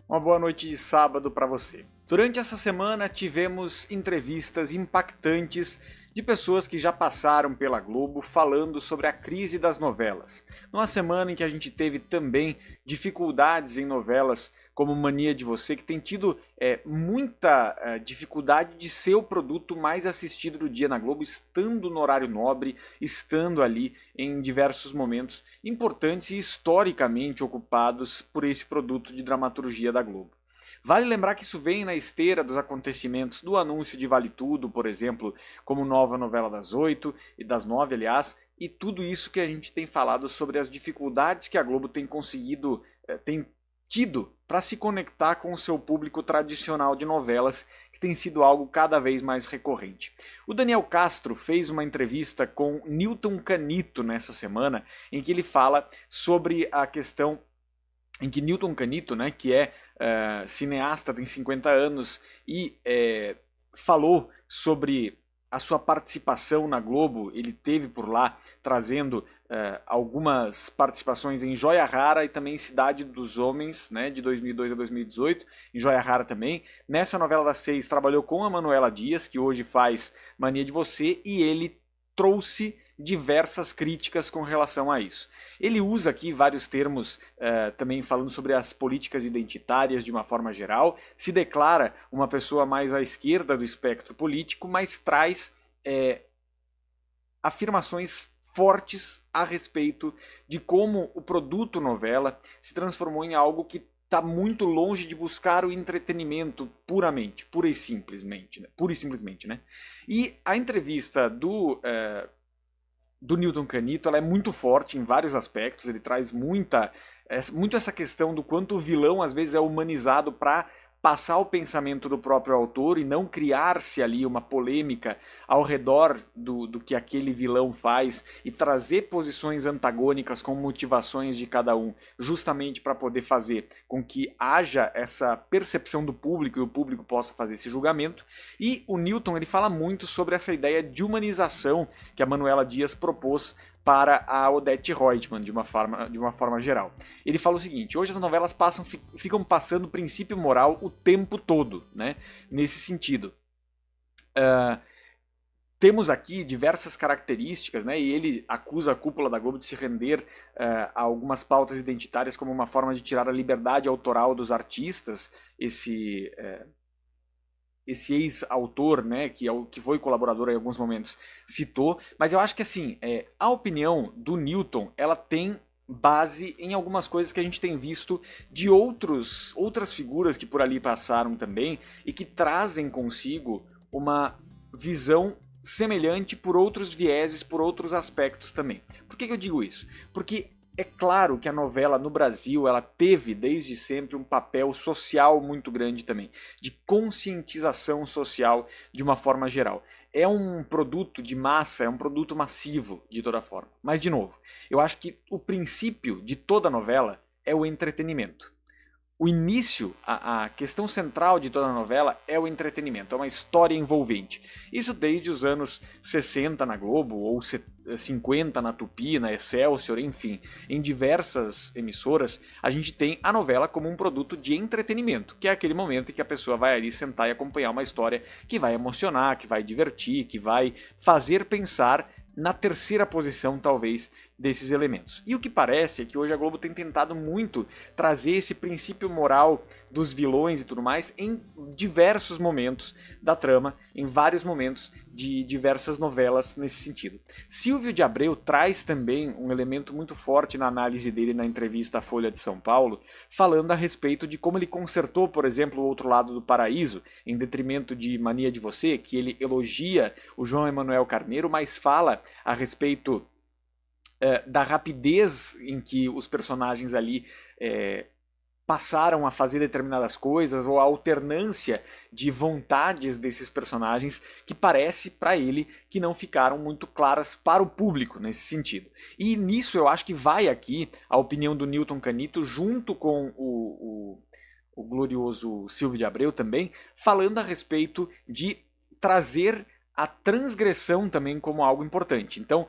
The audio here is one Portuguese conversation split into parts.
Uma boa noite de sábado para você. Durante essa semana tivemos entrevistas impactantes de pessoas que já passaram pela Globo falando sobre a crise das novelas. Numa semana em que a gente teve também dificuldades em novelas como Mania de Você, que tem tido muita dificuldade de ser o produto mais assistido do dia na Globo, estando no horário nobre, estando ali em diversos momentos importantes e historicamente ocupados por esse produto de dramaturgia da Globo. Vale lembrar que isso vem na esteira dos acontecimentos do anúncio de Vale Tudo, por exemplo, como nova novela das 8 e das 9, aliás, e tudo isso que a gente tem falado sobre as dificuldades que a Globo tem conseguido, tem tido para se conectar com o seu público tradicional de novelas, que tem sido algo cada vez mais recorrente. O Daniel Castro fez uma entrevista com Newton Canito nessa semana, em que ele fala sobre a questão em que Newton Canito, né, que é cineasta, tem 50 anos e falou sobre a sua participação na Globo. Ele teve por lá trazendo algumas participações em Joia Rara e também Cidade dos Homens, né, de 2002 a 2018, em Joia Rara também. Nessa novela das 6 trabalhou com a Manuela Dias, que hoje faz Mania de Você, e ele trouxe diversas críticas com relação a isso. Ele usa aqui vários termos também falando sobre as políticas identitárias de uma forma geral, se declara uma pessoa mais à esquerda do espectro político, mas traz afirmações fortes a respeito de como o produto novela se transformou em algo que está muito longe de buscar o entretenimento pura e simplesmente, né? E a entrevista do Newton Canito, ela é muito forte em vários aspectos. Ele traz muito essa questão do quanto o vilão às vezes é humanizado para passar o pensamento do próprio autor e não criar-se ali uma polêmica ao redor do que aquele vilão faz e trazer posições antagônicas com motivações de cada um, justamente para poder fazer com que haja essa percepção do público e o público possa fazer esse julgamento. E o Newton, ele fala muito sobre essa ideia de humanização que a Manuela Dias propôs para a Odete Roitman, de uma forma geral. Ele fala o seguinte: hoje as novelas ficam passando princípio moral o tempo todo, né? Nesse sentido. Temos aqui diversas características, né? E ele acusa a cúpula da Globo de se render a algumas pautas identitárias como uma forma de tirar a liberdade autoral dos artistas. Esse ex-autor, né, que foi colaborador em alguns momentos, citou. Mas eu acho que assim, a opinião do Newton, ela tem base em algumas coisas que a gente tem visto de outras figuras que por ali passaram também e que trazem consigo uma visão semelhante por outros vieses, por outros aspectos também. Por que eu digo isso? Porque é claro que a novela no Brasil, ela teve desde sempre um papel social muito grande também, de conscientização social de uma forma geral. É um produto de massa, é um produto massivo de toda forma. Mas, de novo, eu acho que o princípio de toda novela é o entretenimento. O início, a questão central de toda a novela é o entretenimento, é uma história envolvente. Isso desde os anos 60 na Globo, ou 50 na Tupi, na Excelsior, enfim. Em diversas emissoras, a gente tem a novela como um produto de entretenimento, que é aquele momento em que a pessoa vai ali sentar e acompanhar uma história que vai emocionar, que vai divertir, que vai fazer pensar na terceira posição, talvez, desses elementos. E o que parece é que hoje a Globo tem tentado muito trazer esse princípio moral dos vilões e tudo mais em diversos momentos da trama, em vários momentos de diversas novelas nesse sentido. Silvio de Abreu traz também um elemento muito forte na análise dele na entrevista à Folha de São Paulo, falando a respeito de como ele consertou, por exemplo, o Outro Lado do Paraíso, em detrimento de Mania de Você, que ele elogia o João Emanuel Carneiro, mas fala a respeito da rapidez em que os personagens ali passaram a fazer determinadas coisas, ou a alternância de vontades desses personagens, que parece para ele que não ficaram muito claras para o público nesse sentido. E nisso eu acho que vai aqui a opinião do Newton Canito, junto com o glorioso Silvio de Abreu também, falando a respeito de trazer a transgressão também como algo importante. Então,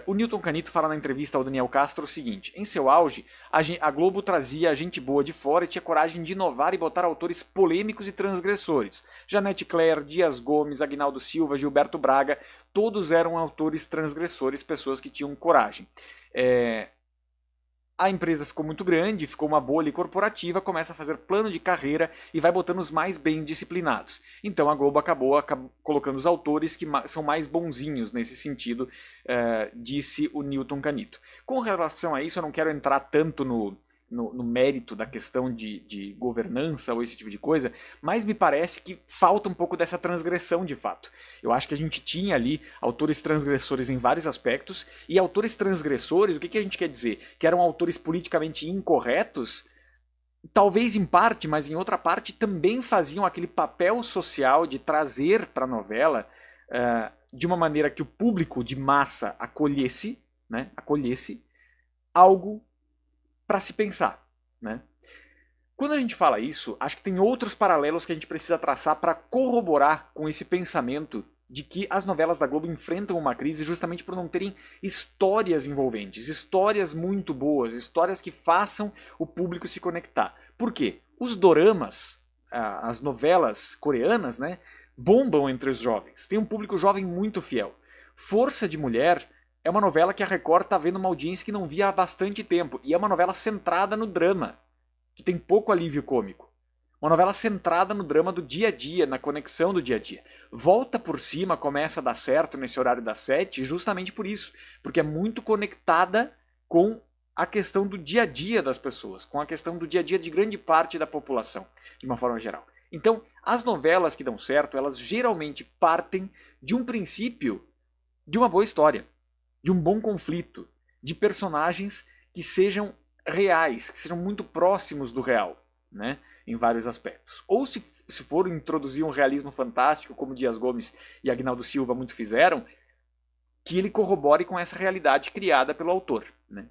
O Newton Canito fala na entrevista ao Daniel Castro o seguinte: em seu auge, a Globo trazia gente boa de fora e tinha coragem de inovar e botar autores polêmicos e transgressores. Janete Claire, Dias Gomes, Aguinaldo Silva, Gilberto Braga, todos eram autores transgressores, pessoas que tinham coragem. A empresa ficou muito grande, ficou uma bolha corporativa, começa a fazer plano de carreira e vai botando os mais bem disciplinados. Então a Globo acabou colocando os autores que são mais bonzinhos nesse sentido, disse o Newton Canito. Com relação a isso, eu não quero entrar tanto no mérito da questão de governança ou esse tipo de coisa, mas me parece que falta um pouco dessa transgressão de fato. Eu acho que a gente tinha ali autores transgressores em vários aspectos, e autores transgressores, o que a gente quer dizer? Que eram autores politicamente incorretos, talvez em parte, mas em outra parte também faziam aquele papel social de trazer para a novela, de uma maneira que o público de massa acolhesse algo para se pensar, né? Quando a gente fala isso, acho que tem outros paralelos que a gente precisa traçar para corroborar com esse pensamento de que as novelas da Globo enfrentam uma crise justamente por não terem histórias envolventes, histórias muito boas, histórias que façam o público se conectar. Por quê? Os doramas, as novelas coreanas, né, bombam entre os jovens. Tem um público jovem muito fiel. Força de Mulher é uma novela que a Record está vendo uma audiência que não via há bastante tempo. E é uma novela centrada no drama, que tem pouco alívio cômico. Uma novela centrada no drama do dia a dia, na conexão do dia a dia. Volta por Cima começa a dar certo nesse horário das 7 justamente por isso. Porque é muito conectada com a questão do dia a dia das pessoas, com a questão do dia a dia de grande parte da população, de uma forma geral. Então, as novelas que dão certo, elas geralmente partem de um princípio de uma boa história, de um bom conflito, de personagens que sejam reais, que sejam muito próximos do real, né, em vários aspectos. Ou se for introduzir um realismo fantástico, como Dias Gomes e Aguinaldo Silva muito fizeram, que ele corrobore com essa realidade criada pelo autor, né.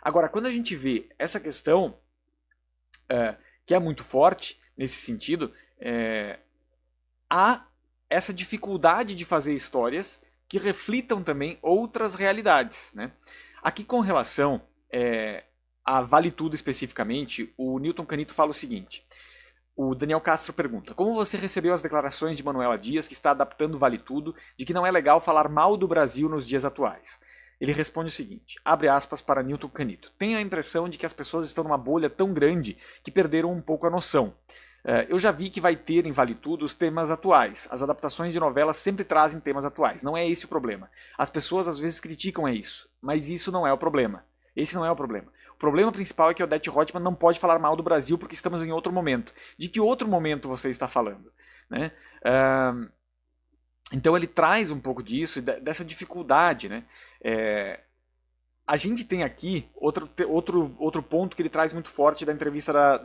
Agora, quando a gente vê essa questão, que é muito forte nesse sentido, há essa dificuldade de fazer histórias que reflitam também outras realidades, né? Aqui com relação a Vale Tudo especificamente, o Newton Canito fala o seguinte: o Daniel Castro pergunta: como você recebeu as declarações de Manuela Dias, que está adaptando Vale Tudo, de que não é legal falar mal do Brasil nos dias atuais? Ele responde o seguinte, abre aspas para Newton Canito: tenho a impressão de que as pessoas estão numa bolha tão grande que perderam um pouco a noção. Eu já vi que vai ter em Vale Tudo os temas atuais. As adaptações de novelas sempre trazem temas atuais. Não é esse o problema. As pessoas às vezes criticam isso, mas isso não é o problema. Esse não é o problema. O problema principal é que Odete Roitman não pode falar mal do Brasil porque estamos em outro momento. De que outro momento você está falando, né? Então ele traz um pouco disso, dessa dificuldade, né? A gente tem aqui outro ponto que ele traz muito forte da entrevista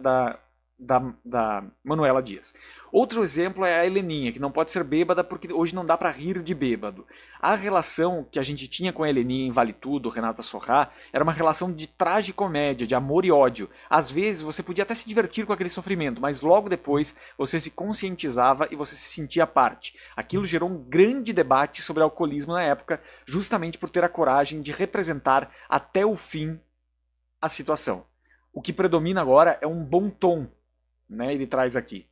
da Manuela Dias. Outro exemplo é a Heleninha, que não pode ser bêbada porque hoje não dá para rir de bêbado. A relação que a gente tinha com a Heleninha em Vale Tudo, Renata Sorrah, era uma relação de tragicomédia, de amor e ódio. Às vezes você podia até se divertir com aquele sofrimento, mas logo depois você se conscientizava e você se sentia parte. Aquilo gerou um grande debate sobre alcoolismo na época, justamente por ter a coragem de representar até o fim a situação. O que predomina agora é um bom tom, né, ele traz aqui,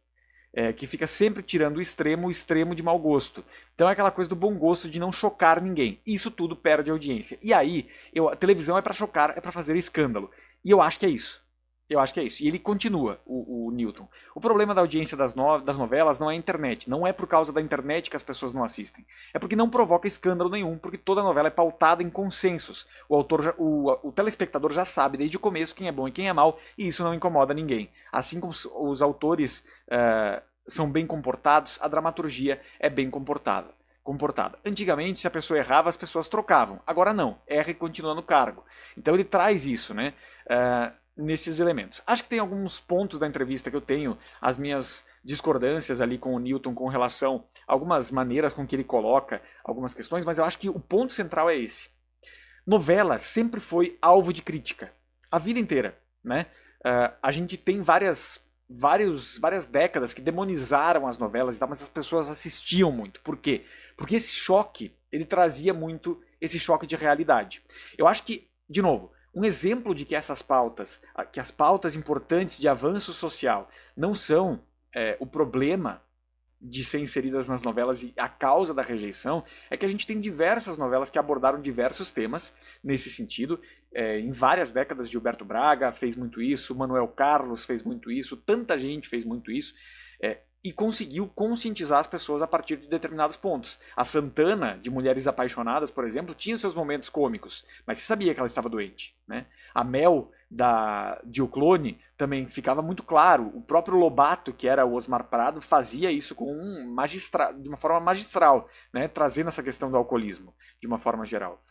que fica sempre tirando o extremo de mau gosto. Então é aquela coisa do bom gosto de não chocar ninguém. Isso tudo perde audiência. E aí, a televisão é para chocar, é para fazer escândalo. E eu acho que é isso. E ele continua, o Newton. O problema da audiência das novelas não é a internet. Não é por causa da internet que as pessoas não assistem. É porque não provoca escândalo nenhum, porque toda novela é pautada em consensos. O telespectador já sabe desde o começo quem é bom e quem é mal, e isso não incomoda ninguém. Assim como os autores são bem comportados, a dramaturgia é bem comportada. Antigamente, se a pessoa errava, as pessoas trocavam. Agora não, erra e continua no cargo. Então ele traz isso, né? Nesses elementos. Acho que tem alguns pontos da entrevista que eu tenho, as minhas discordâncias ali com o Newton com relação a algumas maneiras com que ele coloca algumas questões, mas eu acho que o ponto central é esse. Novela sempre foi alvo de crítica. A vida inteira, né? A gente tem várias décadas que demonizaram as novelas e tal, mas as pessoas assistiam muito. Por quê? Porque esse choque, ele trazia muito esse choque de realidade. Eu acho que, de novo, um exemplo de que essas pautas, que as pautas importantes de avanço social não são o problema de ser inseridas nas novelas e a causa da rejeição, é que a gente tem diversas novelas que abordaram diversos temas nesse sentido. Em várias décadas, Gilberto Braga fez muito isso, Manuel Carlos fez muito isso, tanta gente fez muito isso, e conseguiu conscientizar as pessoas a partir de determinados pontos. A Santana, de Mulheres Apaixonadas, por exemplo, tinha seus momentos cômicos, mas você sabia que ela estava doente, né? A Mel, de O Clone, também ficava muito claro. O próprio Lobato, que era o Osmar Prado, fazia isso de uma forma magistral, né? Trazendo essa questão do alcoolismo, de uma forma geral.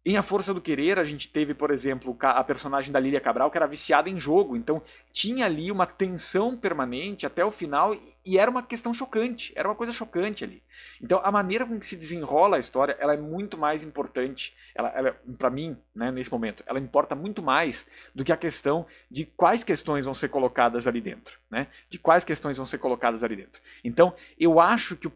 Em A Força do Querer, a gente teve, por exemplo, a personagem da Lília Cabral, que era viciada em jogo, então tinha ali uma tensão permanente até o final, e era uma questão chocante, era uma coisa chocante ali. Então a maneira com que se desenrola a história, ela é muito mais importante, para mim, né, nesse momento, ela importa muito mais do que a questão de quais questões vão ser colocadas ali dentro, né? De quais questões vão ser colocadas ali dentro. Então, eu acho que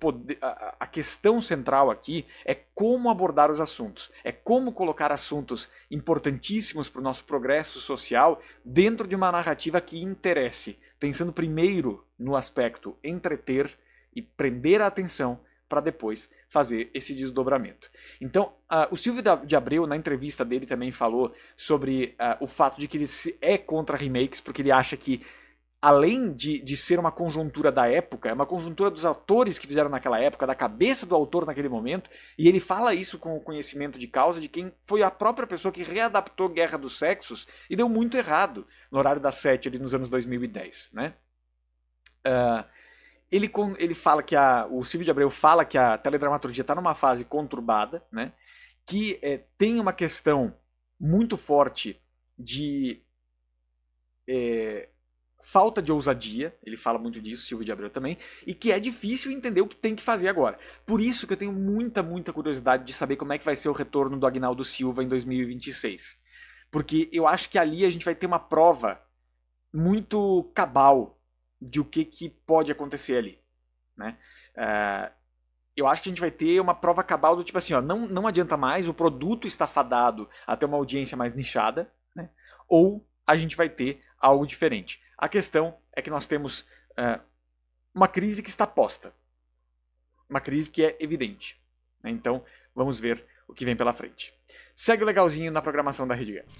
a questão central aqui é como abordar os assuntos, é como colocar assuntos importantíssimos para o nosso progresso social dentro de uma narrativa que interesse, pensando primeiro no aspecto entreter e prender a atenção para depois fazer esse desdobramento. Então, o Silvio de Abreu, na entrevista dele, também falou sobre o fato de que ele é contra remakes, porque ele acha que, além de ser uma conjuntura da época, é uma conjuntura dos autores que fizeram naquela época, da cabeça do autor naquele momento, e ele fala isso com o conhecimento de causa de quem foi a própria pessoa que readaptou Guerra dos Sexos e deu muito errado no horário das 7 ali nos anos 2010, né? Ele fala que o Silvio de Abreu fala que a teledramaturgia está numa fase conturbada, né? Que tem uma questão muito forte de falta de ousadia, ele fala muito disso, Silvio de Abreu também, e que é difícil entender o que tem que fazer agora. Por isso que eu tenho muita curiosidade de saber como é que vai ser o retorno do Agnaldo Silva em 2026. Porque eu acho que ali a gente vai ter uma prova muito cabal de o que pode acontecer ali, né? Eu acho que a gente vai ter uma prova cabal do tipo assim, ó, não adianta mais, o produto está fadado a ter uma audiência mais nichada, né? Ou a gente vai ter algo diferente. A questão é que nós temos uma crise que está posta, uma crise que é evidente, né? Então vamos ver o que vem pela frente. Segue legalzinho na programação da Rede Gás.